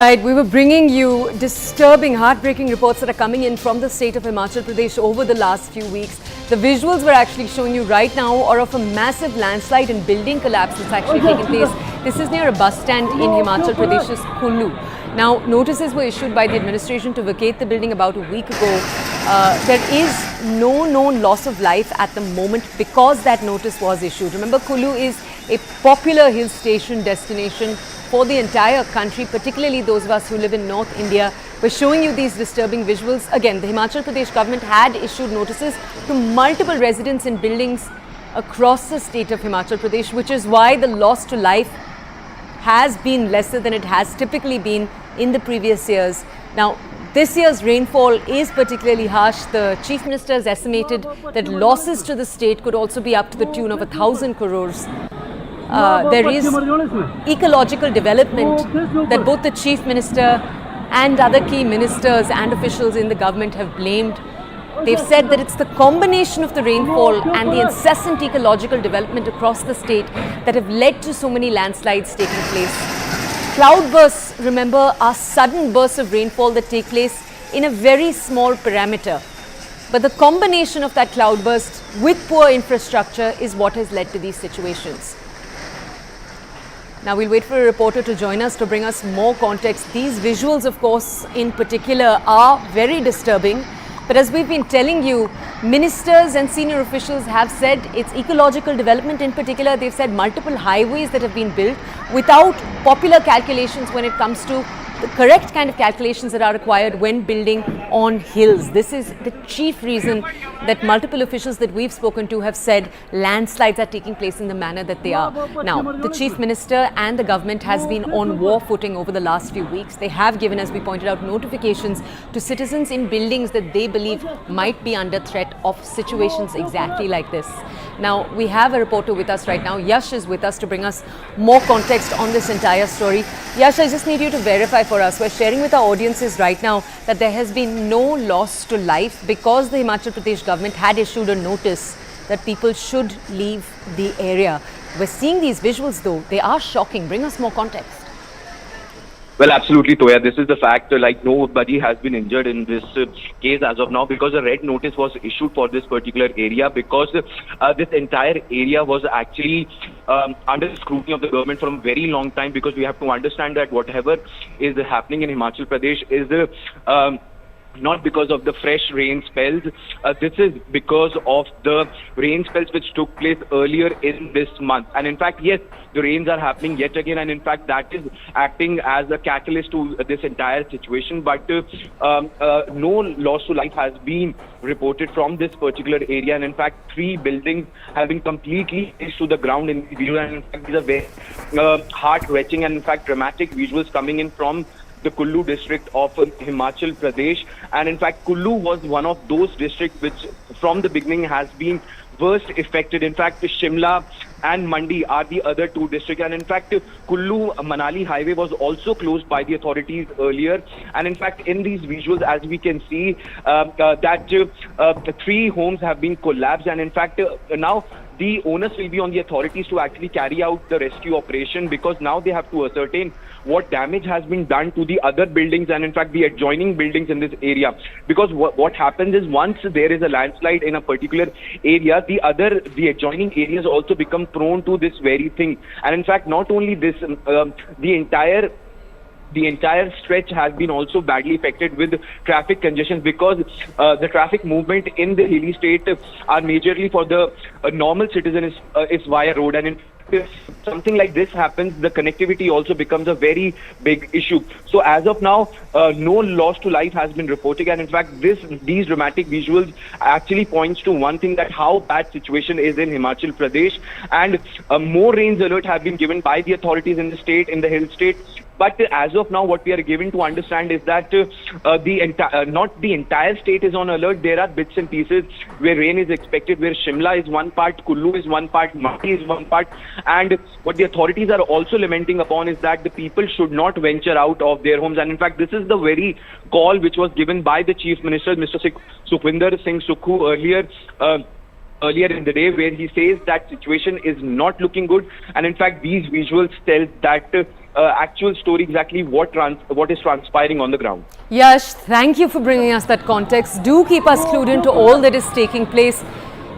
Right, we were bringing you disturbing, heartbreaking reports that are coming in from the state of Himachal Pradesh over the last few weeks. The visuals we're actually showing you right now are of a massive landslide and building collapse that's actually taken place. This is near a bus stand in Himachal Pradesh's Kullu. Now, notices were issued by the administration to vacate the building about a week ago. There is no known loss of life at the moment because that notice was issued. Remember, Kullu is a popular hill station destination for the entire country, particularly those of us who live in North India. We're showing you these disturbing visuals. Again, the Himachal Pradesh government had issued notices to multiple residents in buildings across the state of Himachal Pradesh, which is why the loss to life has been lesser than it has typically been in the previous years. Now, this year's rainfall is particularly harsh. The Chief Minister has estimated that losses to the state could also be up to the tune of 1,000 crores. There is ecological development that both the Chief Minister and other key ministers and officials in the government have blamed. They've said that it's the combination of the rainfall and the incessant ecological development across the state that have led to so many landslides taking place. Cloudbursts, remember, are sudden bursts of rainfall that take place in a very small parameter. But the combination of that cloudburst with poor infrastructure is what has led to these situations. Now, we'll wait for a reporter to join us to bring us more context. These visuals, of course, in particular, are very disturbing. But as we've been telling you, ministers and senior officials have said it's ecological development in particular. They've said multiple highways that have been built without popular calculations when it comes to the correct kind of calculations that are required when building on hills. This is the chief reason that multiple officials that we've spoken to have said landslides are taking place in the manner that they are. Now, the Chief Minister and the government has been on war footing over the last few weeks. They have given, as we pointed out, notifications to citizens in buildings that they believe might be under threat of situations exactly like this. Now, we have a reporter with us right now. Yash is with us to bring us more context on this entire story. Yash, I just need you to verify for us. We're sharing with our audiences right now that there has been no loss to life because the Himachal Pradesh government had issued a notice that people should leave the area. We're seeing these visuals though. They are shocking. Bring us more context. Well, absolutely, Toya. This is the fact, like nobody has been injured in this case as of now because a red notice was issued for this particular area because this entire area was actually under the scrutiny of the government from a very long time, because we have to understand that whatever is happening in Himachal Pradesh is not because of the fresh rain spells. This is because of the rain spells which took place earlier in this month. And in fact, yes, the rains are happening yet again, and in fact that is acting as a catalyst to this entire situation. But no loss to life has been reported from this particular area, and in fact 3 buildings have been completely razed to the ground in the video. And in fact these are very heart-wrenching and in fact dramatic visuals coming in from the Kullu district of Himachal Pradesh. And in fact Kullu was one of those districts which from the beginning has been worst affected. In fact Shimla and Mandi are the other 2 districts, and in fact Kullu Manali highway was also closed by the authorities earlier. And in fact in these visuals, as we can see, that 3 homes have been collapsed, and in fact now the onus will be on the authorities to actually carry out the rescue operation, because now they have to ascertain what damage has been done to the other buildings and in fact the adjoining buildings in this area. Because what happens is, once there is a landslide in a particular area, the adjoining areas also become prone to this very thing. And in fact not only this, the entire stretch has been also badly affected with traffic congestion, because the traffic movement in the hilly state are majorly for the normal citizen is via road. And in fact, if something like this happens, the connectivity also becomes a very big issue. So as of now, no loss to life has been reported, and in fact these dramatic visuals actually points to one thing, that how bad situation is in Himachal Pradesh. And more rains alert have been given by the authorities in the state, in the hill state. But as of now, what we are given to understand is that not the entire state is on alert. There are bits and pieces where rain is expected, where Shimla is one part, Kullu is one part, Mandi is one part. And what the authorities are also lamenting upon is that the people should not venture out of their homes. And in fact, this is the very call which was given by the Chief Minister, Mr. Sukhwinder Singh Sukhu, earlier in the day, where he says that situation is not looking good. And in fact, these visuals tell that actual story, exactly what is transpiring on the ground. Yash, thank you for bringing us that context. Do keep us clued into all that is taking place.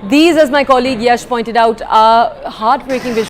These, as my colleague Yash pointed out, are heartbreaking visuals.